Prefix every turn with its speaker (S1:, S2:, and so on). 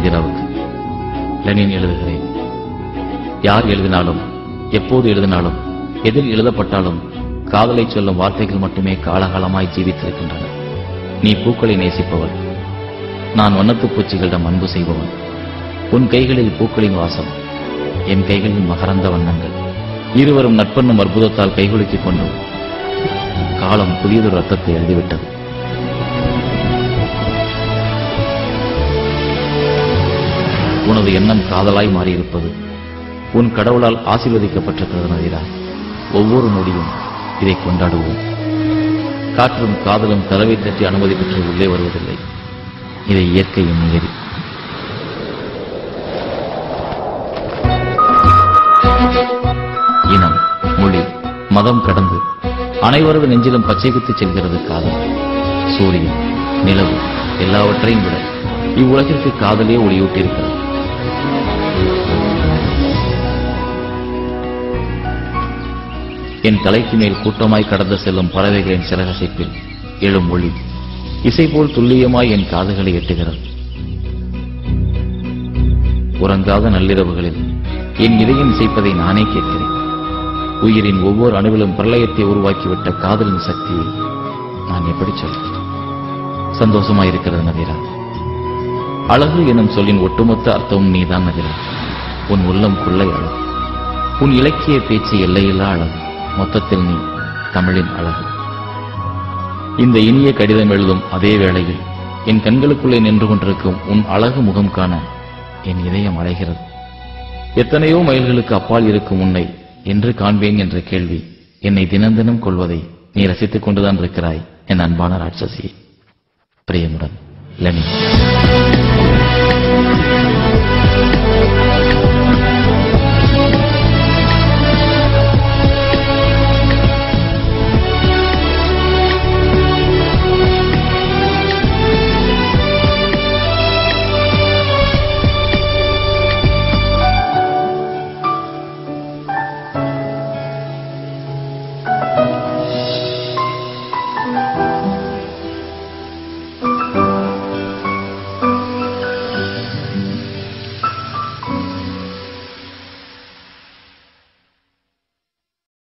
S1: நதிராவுக்கு. Lenin எழுதுகிறேன். யார் எழுதினாலும், எப்போது எழுதினாலும், எதில் எழுதப்பட்டாலும் காதலை சொல்லும் வார்த்தைகள் மட்டுமே காலகாலமாய் ஜீவித்திருக்கின்றன. நீ பூக்களை நேசிப்பவள், நான் வண்ணத்து பூச்சிகளிடம் அன்பு செய்பவன். உன் கைகளில் பூக்களின் வாசம், என் கைகளில் மகரந்த வண்ணங்கள். இருவரும் நட்பெண்ணும் அற்புதத்தால் கைகுலுக்கிக் கொண்டோம். காலம் புதியதொரு அர்த்தத்தை எழுதிவிட்டது. உனது எண்ணம் காதலாய் மாறியிருப்பது உன் கடவுளால் ஆசீர்வதிக்கப்பட்டிருக்கிறது நதிரா. ஒவ்வொரு நொடியும் இதை கொண்டாடுவோம். காற்றும் காதலும் கதவை தட்டி அனுமதி பெற்று உள்ளே வருவதில்லை. இதை இயற்கையின் நியதி. இனம், மொழி, மதம் கடந்து அனைவரது நெஞ்சிலும் பச்சை குத்தி செல்கிறது காதல். சூரியன், நிலவு எல்லாவற்றையும் விட இவ்வுலகிற்கு காதலே ஒளியூட்டியிருக்கிறது. என் தலைக்கு மேல் கூட்டமாய் கடந்து செல்லும் பறவைகளின் சிறகசைப்பில் எழும் ஒளி இசை போல் துல்லியமாய் என் காதுகளை எட்டுகிறது. உறங்காத நள்ளிரவுகளில் என் இதயம் இசைப்பதை நானே கேட்கிறேன். உயிரின் ஒவ்வொரு அணுவிலும் பிரளயத்தை உருவாக்கிவிட்ட காதலின் சக்தியை நான் எப்படி சொல்வேன்? சந்தோஷமாயிருக்கிறது நதிரா. அழகு எனும் சொல்லின் ஒட்டுமொத்த அர்த்தமும் நீதான் நதிரா. உன் உள்ளம் கொள்ளை அழகு, உன் இலக்கிய பேச்சு எல்லையில்லா அழகு. மொத்தத்தில் நீ தமிழின் அழகு. இந்த இனிய கடிதம் எழுதும் அதே வேளையில் என் கண்களுக்குள்ளே நின்று கொண்டிருக்கும் உன் அழகு முகம் காண என் இதயம் அலைகிறது. எத்தனையோ மைல்களுக்கு அப்பால் இருக்கும் உன்னை என்று காண்பேன் என்ற கேள்வி என்னை தினம் தினம் கொள்வதை நீ ரசித்துக் கொண்டுதான் இருக்கிறாய் என் அன்பான ராட்சசி. பிரியமுடன், லெனின்.